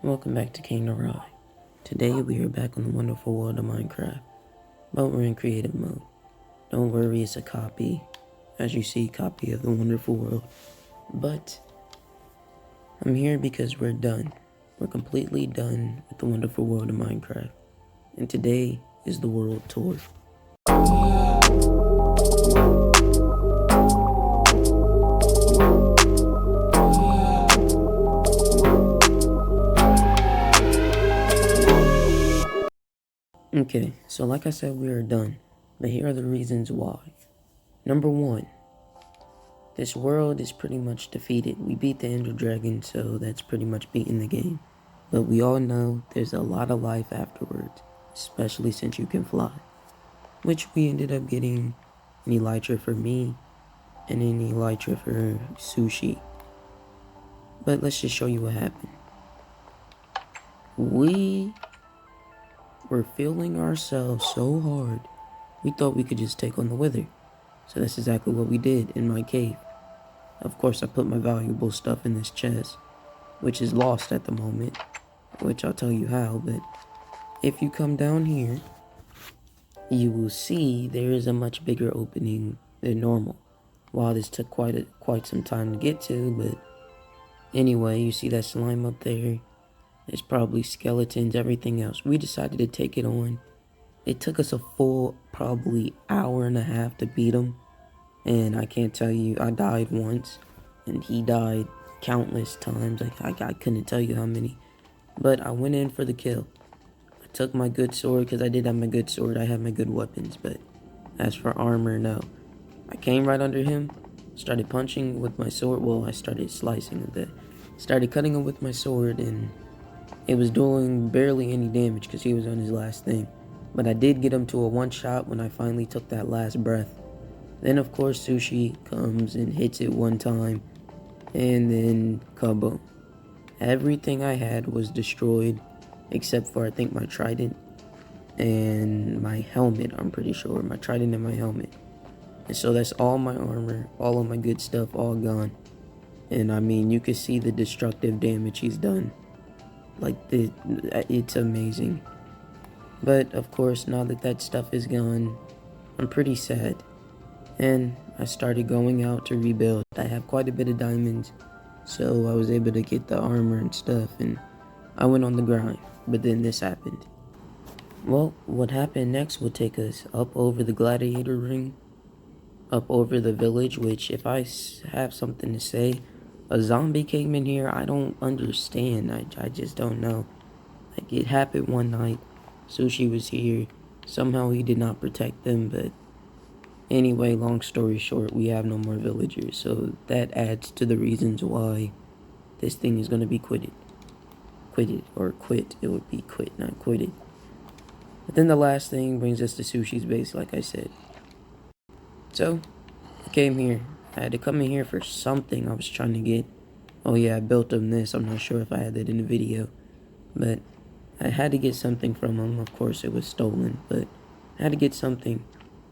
Welcome back to Kingdom Rye. Today we are back on the wonderful world of Minecraft, but we're in creative mode. Don't worry, it's a copy, as you see, copy of the wonderful world. But I'm here because we're done. We're completely done with the wonderful world of Minecraft. And today is the world tour. Okay, so like I said, we are done. But here are the reasons why. Number one, this world is pretty much defeated. We beat the Ender Dragon, so that's pretty much beating the game. But we all know there's a lot of life afterwards, especially since you can fly. Which we ended up getting an elytra for me and an elytra for Sushi. But let's just show you what happened. We were feeling ourselves so hard, we thought we could just take on the Wither. So that's exactly what we did in my cave. Of course, I put my valuable stuff in this chest, which is lost at the moment, which I'll tell you how, but if you come down here, you will see there is a much bigger opening than normal. While this took quite some time to get to, but anyway, you see that slime up there? There's probably skeletons, everything else. We decided to take it on. It took us a full probably hour and a half to beat him. And I can't tell you, I died once. And he died countless times. I couldn't tell you how many. But I went in for the kill. I took my good sword, because I did have my good sword. I have my good weapons. But as for armor, no. I came right under him. Started punching with my sword. Well, I started slicing a bit. Started cutting him with my sword. And it was doing barely any damage, because he was on his last thing. But I did get him to a one-shot when I finally took that last breath. Then, of course, Sushi comes and hits it one time. And then, kaboom. Everything I had was destroyed. Except for, I think, my trident. And my helmet, I'm pretty sure. My trident and my helmet. And so that's all my armor. All of my good stuff, all gone. And, I mean, you can see the destructive damage he's done. Like, it's amazing. But, of course, now that stuff is gone, I'm pretty sad. And I started going out to rebuild. I have quite a bit of diamonds, so I was able to get the armor and stuff, and I went on the grind. But then this happened. Well, what happened next will take us up over the gladiator ring, up over the village, which if I have something to say, a zombie came in here. I don't understand. I just don't know. Like, it happened one night. Sushi was here. Somehow he did not protect them, but anyway, long story short, we have no more villagers, so that adds to the reasons why this thing is going to be quitted. Or quit. It would be quit, not quitted. But then the last thing brings us to Sushi's base, like I said. So, I came here. I had to come in here for something I was trying to get. Oh yeah, I built him this. I'm not sure if I had that in the video. But I had to get something from him. Of course, it was stolen, but I had to get something.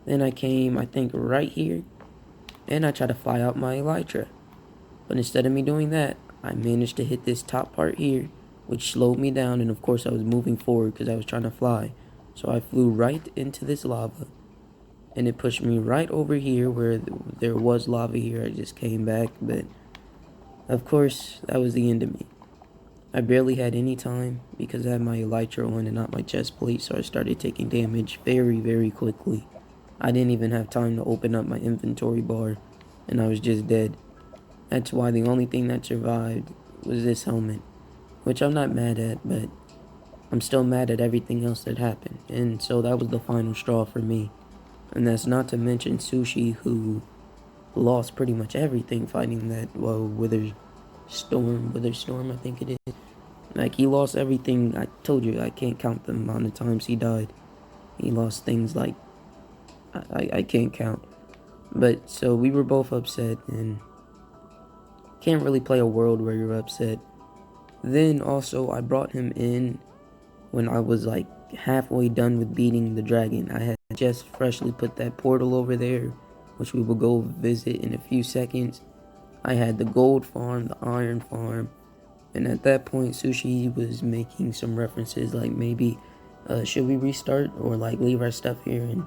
Then I came, I think, right here, and I tried to fly out my elytra. But instead of me doing that, I managed to hit this top part here, which slowed me down, and of course I was moving forward because I was trying to fly. So I flew right into this lava, and it pushed me right over here where there was lava here. I just came back, but of course, that was the end of me. I barely had any time because I had my elytra on and not my chest plate, so I started taking damage very, very quickly. I didn't even have time to open up my inventory bar, and I was just dead. That's why the only thing that survived was this helmet, which I'm not mad at, but I'm still mad at everything else that happened, and so that was the final straw for me. And that's not to mention Sushi, who lost pretty much everything fighting that, Wither Storm, I think it is. Like, he lost everything. I told you, I can't count the amount of times he died. He lost things like, I can't count. But, so we were both upset, and can't really play a world where you're upset. Then, also, I brought him in when I was, like, halfway done with beating the dragon. I had just freshly put that portal over there, which we will go visit in a few seconds. I had the gold farm, the iron farm, And at that point, Sushi was making some references like maybe, should we restart or like leave our stuff here? And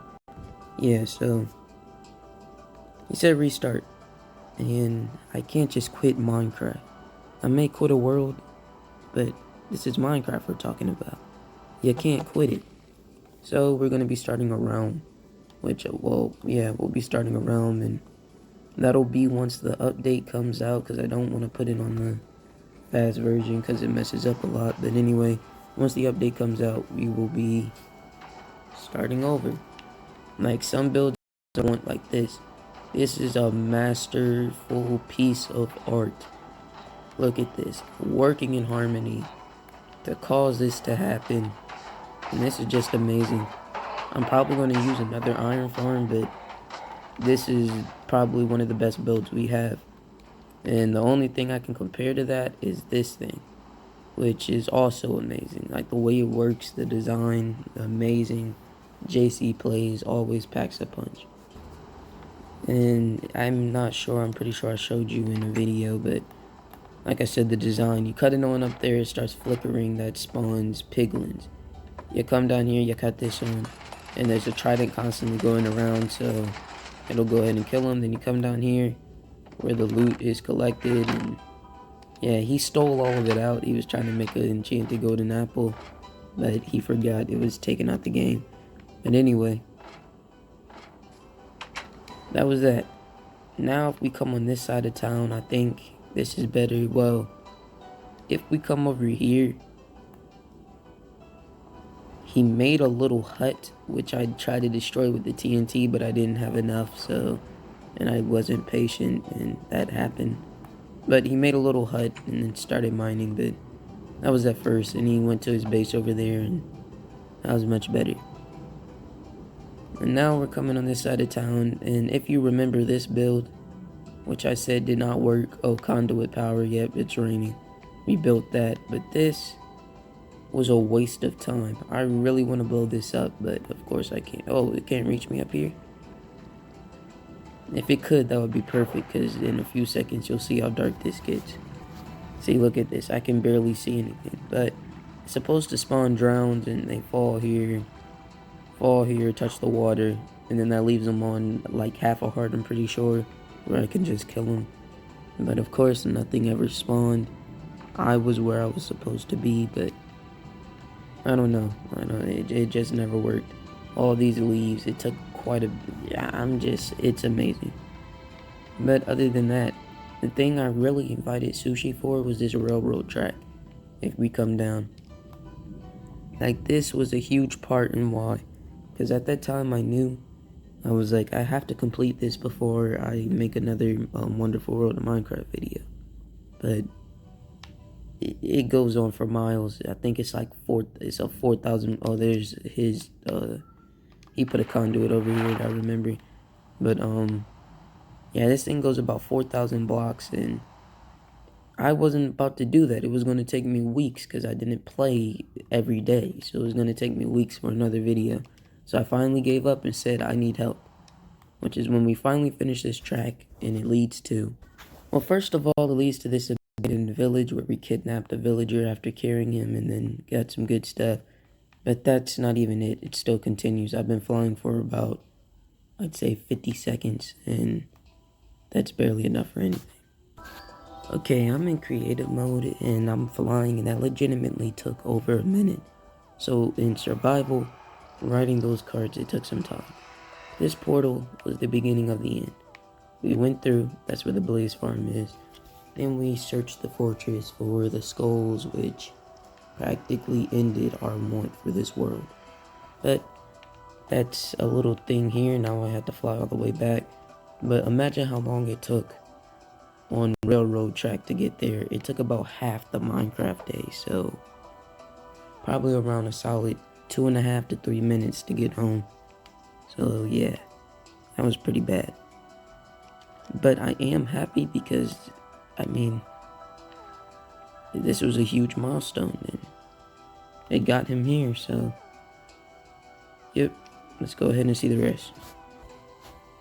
yeah, so he said restart. And I can't just quit Minecraft. I may quit a world, but this is Minecraft we're talking about. You can't quit it. So we're going to be starting a realm, which, well, yeah, we'll be starting a realm, and that'll be once the update comes out, because I don't want to put it on the fast version because it messes up a lot. But anyway, once the update comes out, we will be starting over. Like some builds I want like this. This is a masterful piece of art. Look at this, working in harmony to cause this to happen. And this is just amazing. I'm probably going to use another iron farm, but this is probably one of the best builds we have. And the only thing I can compare to that is this thing, which is also amazing. Like the way it works, the design, amazing. JC Plays always packs a punch. And I'm not sure, I'm pretty sure I showed you in a video, but like I said, the design, you cut it on up there, it starts flickering, that spawns piglins. You come down here, you cut this on, and there's a trident constantly going around, so it'll go ahead and kill them. Then you come down here where the loot is collected, and yeah, he stole all of it out. He was trying to make an enchanted golden apple, but he forgot it was taken out the game. But anyway, that was that. Now if we come on this side of town, I think this is better. Well, if we come over here, he made a little hut, which I tried to destroy with the TNT, but I didn't have enough, so, and I wasn't patient, and that happened. But he made a little hut and then started mining, but that was at first, and he went to his base over there, and that was much better. And now we're coming on this side of town, and if you remember this build, which I said did not work, oh, conduit power, yep, it's raining. We built that, but this was a waste of time. I really want to blow this up, but of course I can't. Oh, it can't reach me up here. If it could, that would be perfect, because in a few seconds you'll see how dark this gets. See, look at this. I can barely see anything, but it's supposed to spawn drowned, and they fall here, touch the water, and then that leaves them on like half a heart, I'm pretty sure, where I can just kill them. But of course, nothing ever spawned. I was where I was supposed to be, but I don't know. It just never worked. All these leaves, it took quite a, yeah, it's amazing. But other than that, the thing I really invited Sushi for was this railroad track. If we come down, like, this was a huge part in why. Because at that time I knew, I was like, I have to complete this before I make another Wonderful World of Minecraft video. But it goes on for miles. I think it's like it's a 4,000. Oh, there's his, he put a conduit over here that I remember. But, yeah, this thing goes about 4,000 blocks, and I wasn't about to do that. It was going to take me weeks because I didn't play every day. So it was going to take me weeks for another video. So I finally gave up and said I need help. Which is when we finally finish this track, and it leads to, well, first of all, it leads to this abandoned village where we kidnapped a villager after carrying him and then got some good stuff. But that's not even it. It still continues. I've been flying for about, I'd say 50 seconds, and that's barely enough for anything. Okay, I'm in creative mode, and I'm flying, and that legitimately took over a minute. So in survival, writing those cards, it took some time. This portal was the beginning of the end. We went through, that's where the Blaze Farm is. Then we searched the fortress for the skulls, which practically ended our want for this world. But that's a little thing here. Now I have to fly all the way back. But imagine how long it took on railroad track to get there. It took about half the Minecraft day, so probably around a solid 2.5 to 3 minutes to get home. So yeah, that was pretty bad. But I am happy because, I mean, this was a huge milestone, and it got him here, so yep, let's go ahead and see the rest.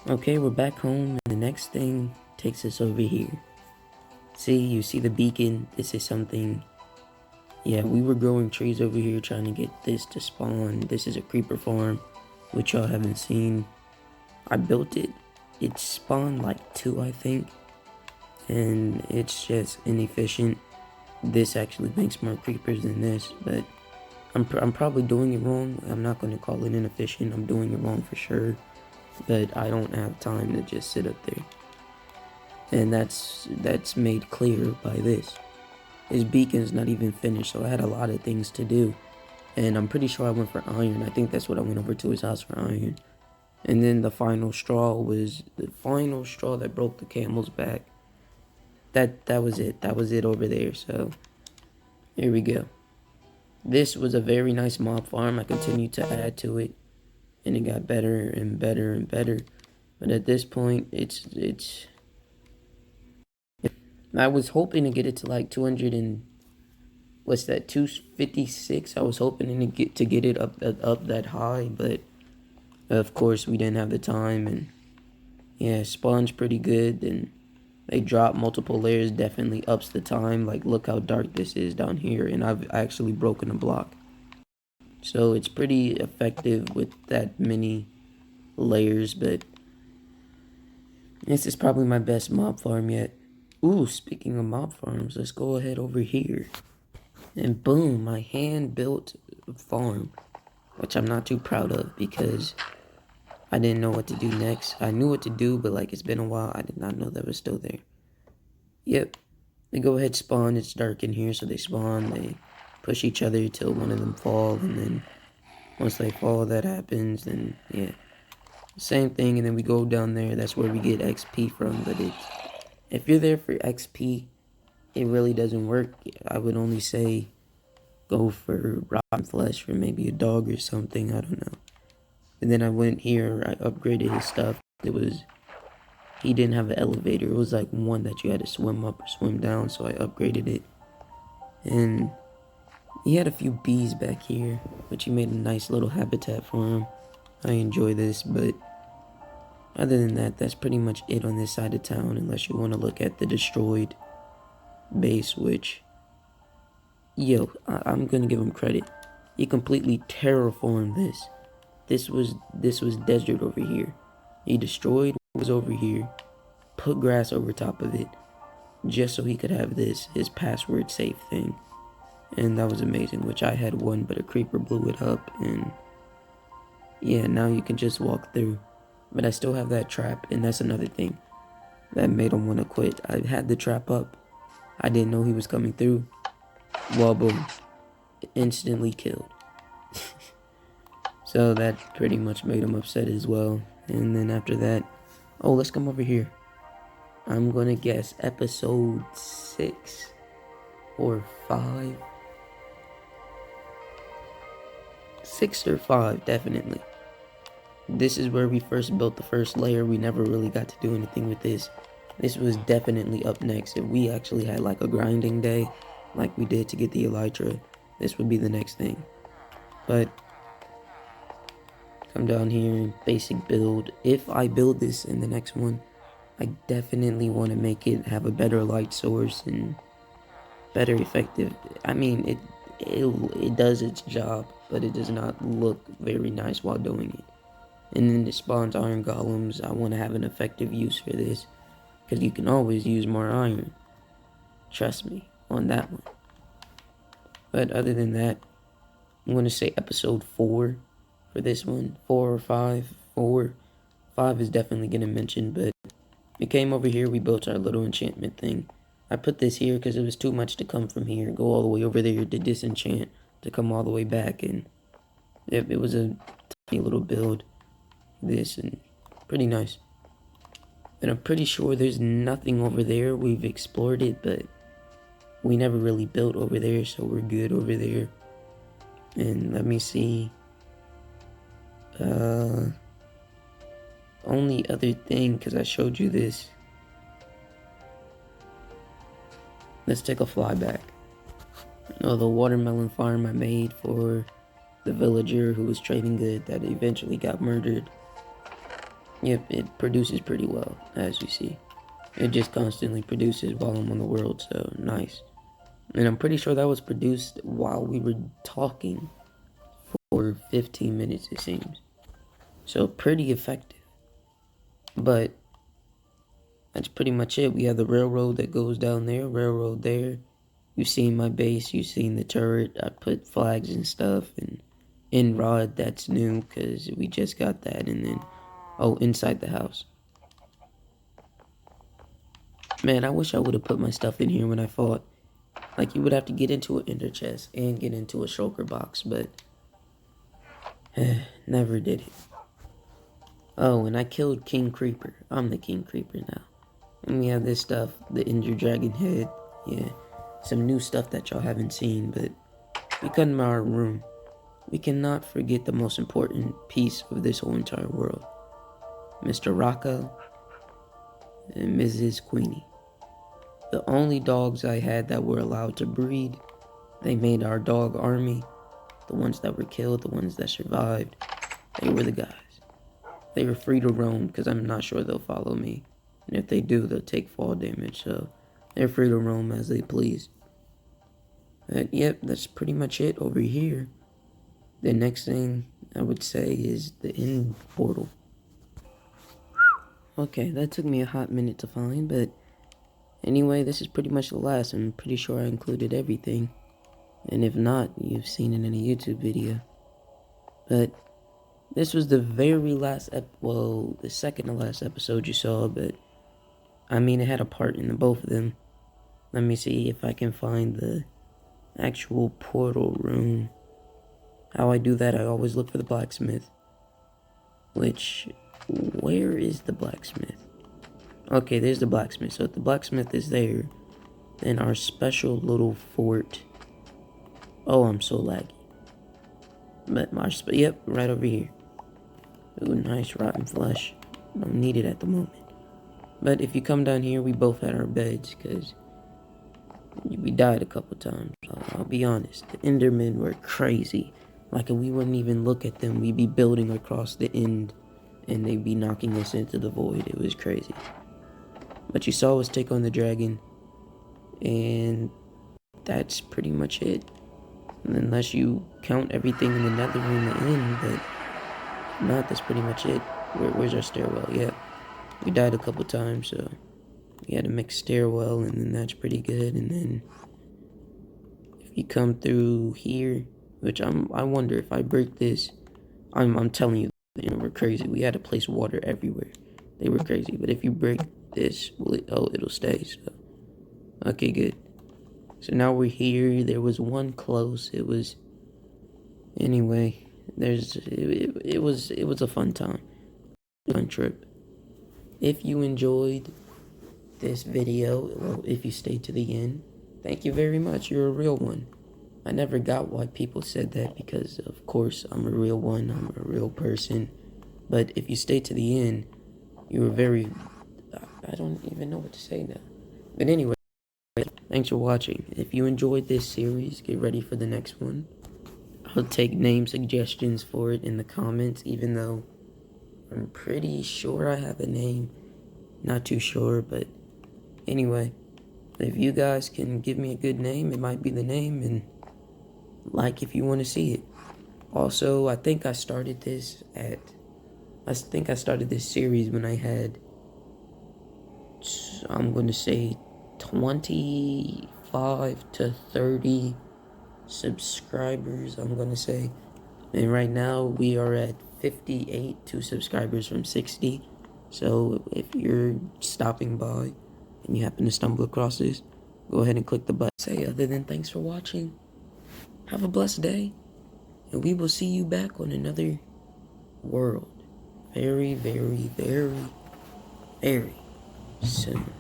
Okay, we're back home, and the next thing takes us over here. See, you see the beacon? This is something... Yeah, we were growing trees over here trying to get this to spawn. This is a creeper farm, which y'all haven't seen. I built it. It spawned like 2, I think. And it's just inefficient. This actually makes more creepers than this, but I'm probably doing it wrong. I'm not going to call it inefficient. I'm doing it wrong for sure. But I don't have time to just sit up there. And that's made clear by this. His beacon's not even finished, so I had a lot of things to do. And I'm pretty sure I went for iron. I think that's what I went over to his house for, iron. And then the final straw was the final straw that broke the camel's back. That was it. That was it over there. So here we go. This was a very nice mob farm. I continued to add to it, and it got better and better and better. But at this point, it's I was hoping to get it to like 200 and what's that, 256. I was hoping to get it up that high, but of course we didn't have the time. And yeah, spawn's pretty good, and they drop multiple layers, definitely ups the time. Like, look how dark this is down here, and I've actually broken a block. So it's pretty effective with that many layers, but this is probably my best mob farm yet. Ooh, speaking of mob farms, let's go ahead over here. And boom, my hand-built farm, which I'm not too proud of because I didn't know what to do next. I knew what to do, but like, it's been a while. I did not know that was still there. Yep, they go ahead spawn. It's dark in here, so they spawn. They push each other till one of them fall, and then once they fall, that happens. And yeah, same thing. And then we go down there. That's where we get XP from. But if you're there for XP, it really doesn't work. I would only say go for rotten flesh for maybe a dog or something. I don't know. And then I went here. I upgraded his stuff. He didn't have an elevator. It was like one that you had to swim up or swim down, so I upgraded it. And he had a few bees back here, which he made a nice little habitat for him. I enjoy this, but other than that, that's pretty much it on this side of town, unless you want to look at the destroyed base, which, yo, I'm gonna give him credit. He completely terraformed this. This was desert over here. He destroyed what was over here, put grass over top of it, just so he could have his password safe thing. And that was amazing, which I had one, but a creeper blew it up, and yeah, now you can just walk through. But I still have that trap, and that's another thing that made him want to quit. I had the trap up. I didn't know he was coming through. Well, boom. Instantly killed. So that pretty much made him upset as well. And then after that, oh, let's come over here. I'm gonna guess episode 6 or 5. 6 or 5, definitely. This is where we first built the first layer. We never really got to do anything with this. This was definitely up next. If we actually had like a grinding day, like we did to get the elytra, this would be the next thing. But come down here, basic build. If I build this in the next one, I definitely want to make it have a better light source and better effective. I mean, it does its job, but it does not look very nice while doing it. And then it spawns iron golems. I want to have an effective use for this, because you can always use more iron. Trust me on that one. But other than that, I'm going to say episode 4 for this one. 4 or 5. 4. 5 is definitely going to mention, but we came over here. We built our little enchantment thing. I put this here because it was too much to come from here, go all the way over there to disenchant, to come all the way back. And it was a tiny little build. This, and pretty nice. And I'm pretty sure there's nothing over there. We've explored it, but we never really built over there, so we're good over there. And let me see. Only other thing, because I showed you this. Let's take a fly back. Oh, the watermelon farm I made for the villager who was trading good that eventually got murdered. Yep, it produces pretty well, as you see. It just constantly produces while I'm on the world, so nice. And I'm pretty sure that was produced while we were talking for 15 minutes, it seems. So pretty effective. But that's pretty much it. We have the railroad that goes down there, railroad there. You've seen my base, you've seen the turret. I put flags and stuff, and in rod, that's new because we just got that. And then, oh, inside the house. Man, I wish I would have put my stuff in here when I fought. Like, you would have to get into an ender chest and get into a shulker box, but never did it. Oh, and I killed King Creeper. I'm the King Creeper now. And we have this stuff, the Ender Dragon head. Yeah, some new stuff that y'all haven't seen, but we come to our room. We cannot forget the most important piece of this whole entire world. Mr. Rocco and Mrs. Queenie. The only dogs I had that were allowed to breed. They made our dog army. The ones that were killed, the ones that survived, they were the guys. They were free to roam because I'm not sure they'll follow me. And if they do, they'll take fall damage. So they're free to roam as they please. But yep, that's pretty much it over here. The next thing I would say is the end portal. Okay, that took me a hot minute to find, but anyway, this is pretty much the last. I'm pretty sure I included everything. And if not, you've seen it in a YouTube video. But this was the very last well, the second to last episode you saw, but I mean, it had a part in both of them. Let me see if I can find the actual portal room. How I do that, I always look for the blacksmith. Which, where is the blacksmith? Okay, there's the blacksmith. So if the blacksmith is there, then our special little fort. Oh, I'm so laggy. But yep, right over here. Ooh, nice rotten flesh. Don't need it at the moment. But if you come down here, we both had our beds, because we died a couple times. I'll be honest, the Endermen were crazy. Like, if we wouldn't even look at them, we'd be building across the end, and they'd be knocking us into the void. It was crazy. But you saw us take on the dragon, and that's pretty much it. Unless you count everything in the nether room at the end, but if not, that's pretty much it. Where's our stairwell? Yeah, we died a couple times, so we had to make stairwell, and then that's pretty good. And then if you come through here, which I wonder if I break this, I'm telling you, we're crazy. We had to place water everywhere. They were crazy. But if you break this, it'll stay. So okay, good. So now we're here. There was one close. It was anyway. It was a fun time, fun trip. If you enjoyed this video, well, if you stayed to the end, thank you very much. You're a real one. I never got why people said that, because of course I'm a real one. I'm a real person. But if you stay to the end, you were very. I don't even know what to say now. But anyway. Thanks for watching. If you enjoyed this series, get ready for the next one. I'll take name suggestions for it in the comments, even though I'm pretty sure I have a name. Not too sure, but anyway, if you guys can give me a good name, it might be the name, and like if you want to see it. Also, I think I started this series when I had, I'm going to say, 25 to 30 subscribers, I'm gonna say. And right now we are at 58 subscribers from 60. So if you're stopping by and you happen to stumble across this, go ahead and click the button. Say other than thanks for watching. Have a blessed day, and we will see you back on another world very, very, very, very soon.